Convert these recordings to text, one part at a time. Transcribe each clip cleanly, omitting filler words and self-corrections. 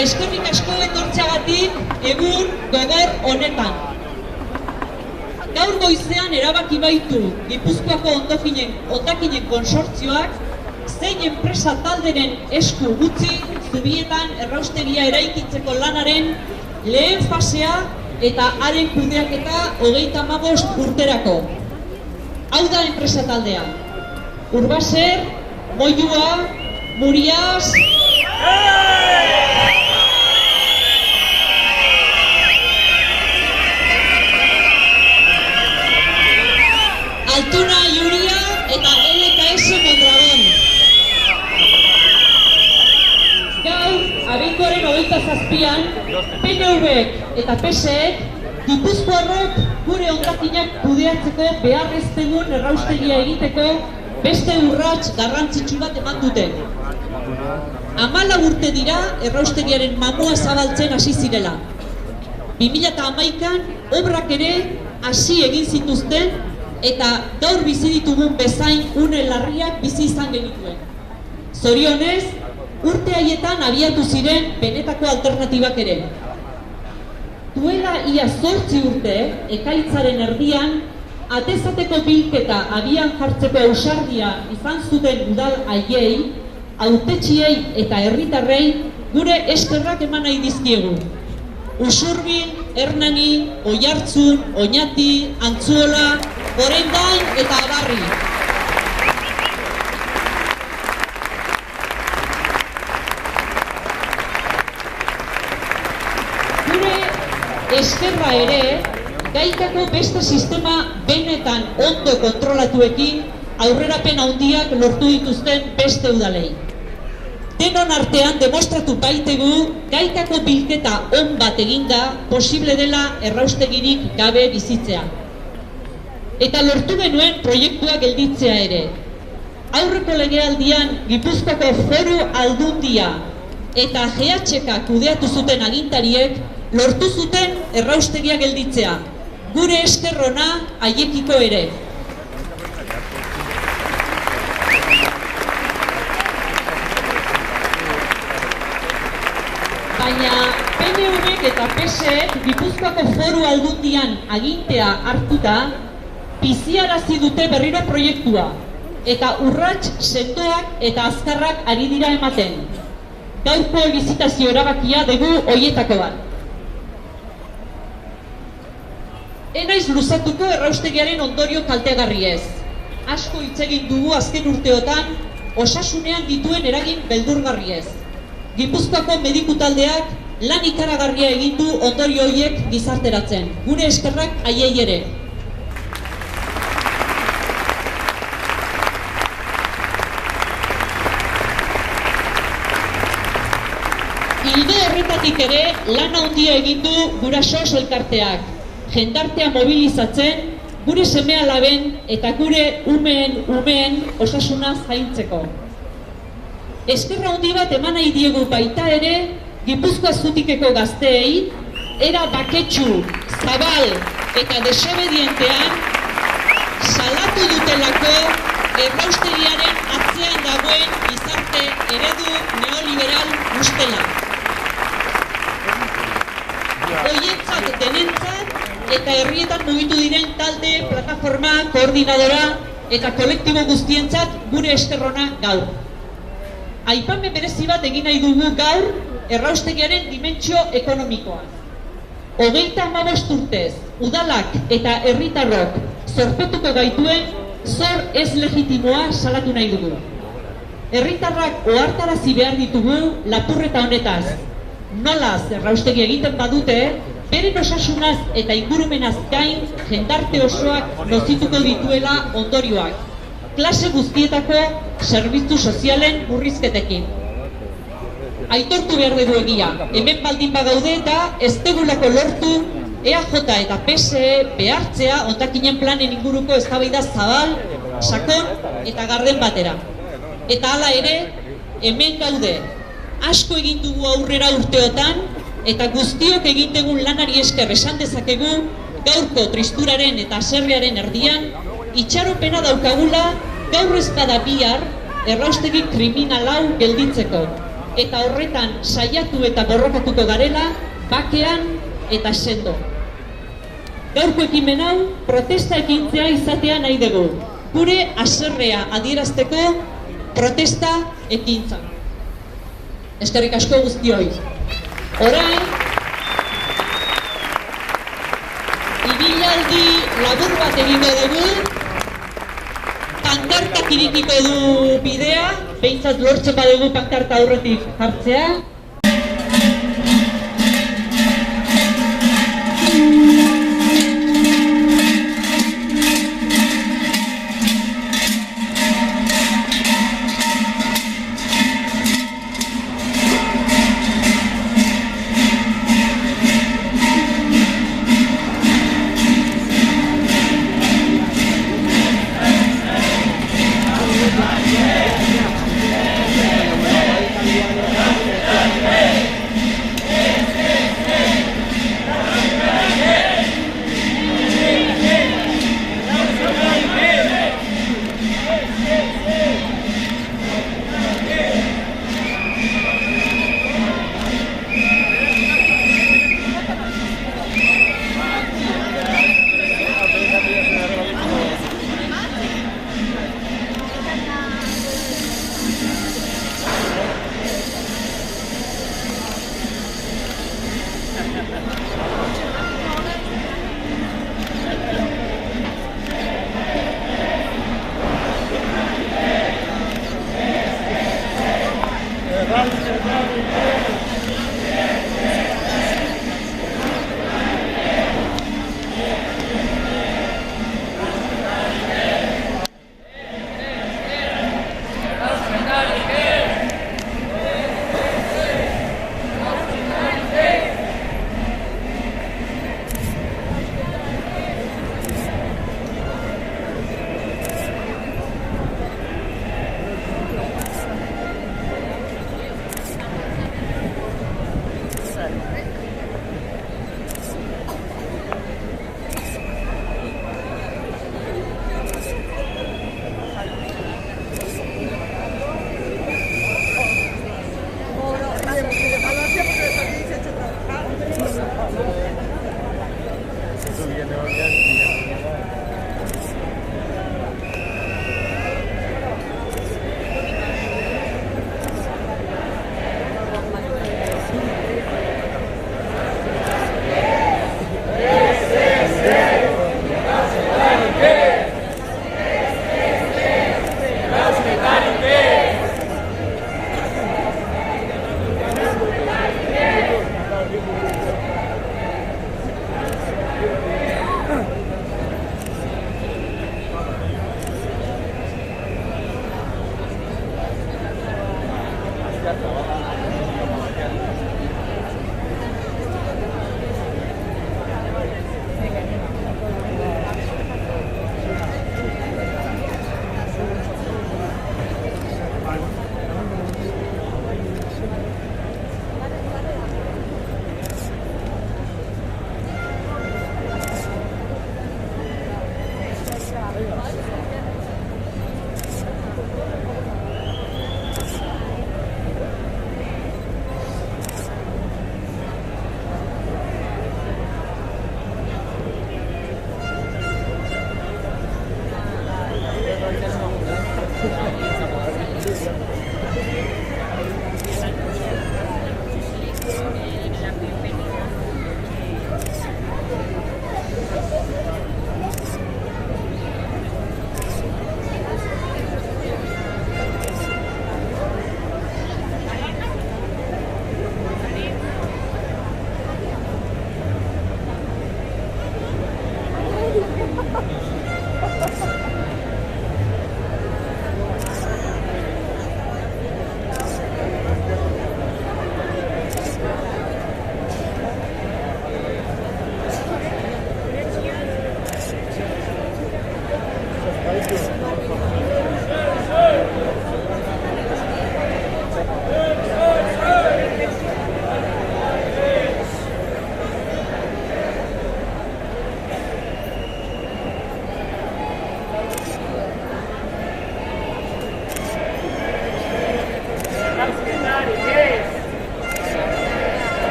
Eskerrik asko etortzeagatik egun gogor honetan. Gaur goizean erabaki baitu Gipuzkoako hondakinen konsortzioak zein enpresa talderen esku gutxi Zubietan erraustegia eraikitzeko lanaren lehen fasea eta haren kudeaketa 35 urterako. Hau da enpresa taldea: Urbaser, Moyua, Murias... Altuna Iuria eta LKS Mondragon. Gaur, abenduaren 27an, PNV-ek eta PSE-ek Gipuzkoarrok gure hondakinak kudeatzeko beharreztegun erraustegia egiteko beste urrats garrantzitsu bat eman dute. 14 urte dira erraustegiaren mamua zabaltzen hasi zirela. 2011an obrak ere hasi egin zituzten eta gaur bizi ditugun bezain une larriak bizi izan genituen. Zorionez, urte haietan abiatu ziren benetako alternatibak ere. Duela ia 8 urte, ekaitzaren erdian, atezateko bilketa abian jartzeko ausardia izan zuten udal haiei, hautetxiei eta herritarrei gure eskerrak eman nahi dizkiegu. Usurbil, Hernani, Oiartzun, Oñati, Antzuola, Gorendain eta Abarri. Gure eskerra ere, Gaikako beste sistema benetan ondo kontrolatuekin aurrerapen handiak lortu dituzten beste udalei. Denon artean demostratu baitegu Gaikako bilketa on bat eginda posible dela erraustegirik gabe bizitzea. Eta lortu genuen proiektua gelditzea ere. Aurreko legealdian Gipuzkoako Foru Aldundia eta GHK kudeatu zuten agintariek lortu zuten erraustegia gelditzea. Gure eskerrona haiekiko ere. Baina PNV-ek eta PSE-ek Gipuzkoako Foru Aldundian agintea hartuta biziarazi dute berriro proiektua eta urrats sendoak eta azkarrak ari dira ematen. Gaurko bizitazio erabakia dugu hoietako bat. Enaiz luzatuko erraustegiaren ondorio kaltegarriez. Asko hitz egin dugu azken urteotan osasunean dituen eragin beldurgarriez. Gipuzkoako mediku taldeak lan ikaragarria egin du ondorio horiek gizarteratzen. Gure eskerrak haiei ere. Ildo horretatik ere lan handia egin du Gurasos elkarteak, jendartea mobilizatzen, gure seme-alaben eta gure umeen osasuna zaintzeko. Eskerra handi bat eman nahi diegu baita ere Gipuzkoa zutikeko gazteei, era baketsu, zabal eta desobedientean salatu dutelako erraustegiaren atzean dagoen gizarte eredu neoliberal ustela. Hoientzat denentzat eta herrietan mugitu diren talde, plataforma, koordinadora eta kolektibo guztientzat gure eskerrona gaur. Aipamen berezi bat egin nahi dugu gaur erraustegiaren dimentsio ekonomikoa. 35 urtez, udalak eta herritarrok zorpetuko gaituen zor ez legitimoa salatu nahi dugu. Herritarrak ohartarazi behar ditugu lapurreta honetaz. Nolaz erraustegi egiten badute, beren osasunaz eta ingurumenaz gain jendarte osoak nozituko dituela ondorioak, klase guztietako zerbitzu sozialen murrizketekin. Aitortu behar dugu egia, hemen baldin bagaude eta ez degulako lortu EAJ eta PSE behartzea hondakinen planen inguruko eztabaida zabal, sakon eta garden batera. Eta hala ere, hemen gaude, asko egin dugu aurrera urteotan, eta guztiok egin dugun lanari esker esan dezakegu, gaurko tristuraren eta haserrearen erdian, itxaropena daukagula gaur ez bada bihar erraustegi kriminal hau gelditzeko. Eta horretan saiatu eta borrokatuko garela, bakean eta sendo. Gaurko ekimen hau protesta ekintzea izatea nahi dugu. Gure haserrea adierazteko protesta ekintza. Eskerrik asko guztioi. Orain, ibilaldi labur bat egingo dugu, pankartak irekiko du bidea, behintzat lortzen badugu pankarta aurretik jartzea.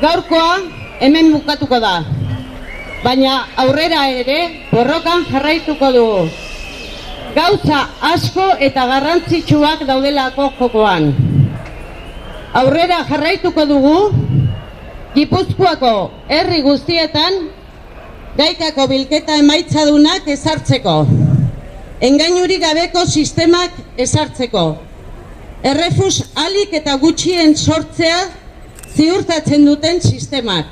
Gaurkoa hemen bukatuko da, baina aurrera ere borrokan jarraituko dugu. Gauza asko eta garrantzitsuak daudelako jokoan. Aurrera jarraituko dugu, Gipuzkoako herri guztietan gaikako bilketa emaitzadunak ezartzeko, engainurik gabeko sistemak ezartzeko, errefus ahalik eta gutxien sortzea ziurtatzen duten sistemak.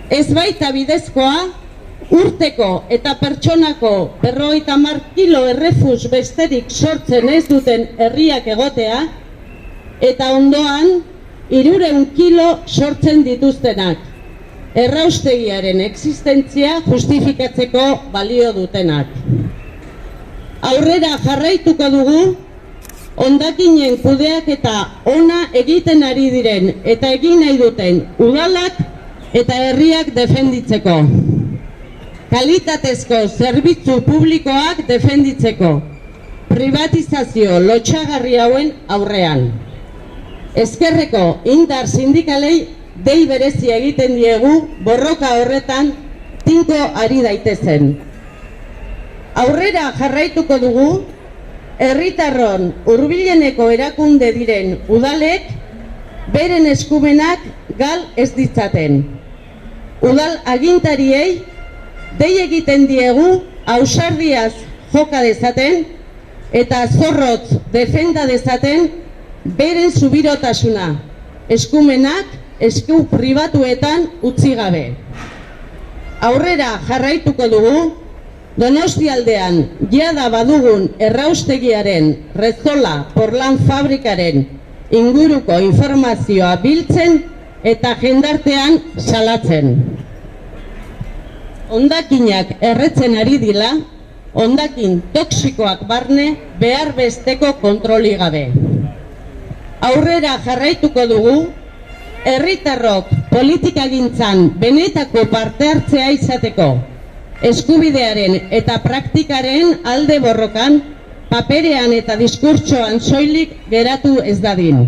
Ez baita bidezkoa, urteko eta pertsonako 50 kilo errefus besterik sortzen ez duten herriak egotea, eta ondoan 300 kilo sortzen dituztenak, erraustegiaren existentzia justifikatzeko balio dutenak. Aurrera jarraituko dugu, hondakinen kudeaketa ona egiten ari diren eta egin nahi duten udalak eta herriak defenditzeko. Kalitatezko zerbitzu publikoak defenditzeko, privatizazio lotsagarri hauen aurrean. Ezkerreko indar sindikalei dei berezia egiten diegu borroka horretan tinko ari daitezen. Aurrera jarraituko dugu, herritarron hurbileneko erakunde diren udalek beren eskumenak gal ez ditzaten. Udal agintariei dei egiten diegu ausardiaz joka dezaten eta zorrotz defenda dezaten beren subirotasuna, eskumenak esku pribatuetan utzi gabe. Aurrera jarraituko dugu, Donostialdean jada badugun erraustegiaren Rezola Porlan fabrikaren inguruko informazioa biltzen eta jendartean salatzen. Hondakinak erretzen ari dira, hondakin toxikoak barne behar besteko kontroli gabe. Aurrera jarraituko dugu, herritarrok politikagintzan benetako parte hartzea izateko, eskubidearen eta praktikaren alde borrokan, paperean eta diskurtsoan soilik geratu ez dadin.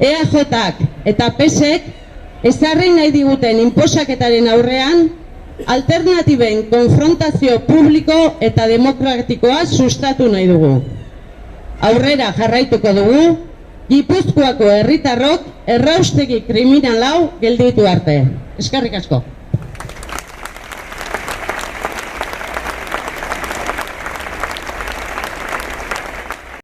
EAJak eta PSek ezarri nahi diguten inposaketaren aurrean, alternatiben konfrontazio publiko eta demokratikoa sustatu nahi dugu. Aurrera jarraituko dugu, Gipuzkoako herritarrok erraustegi kriminal hau gelditu arte. Eskerrik asko.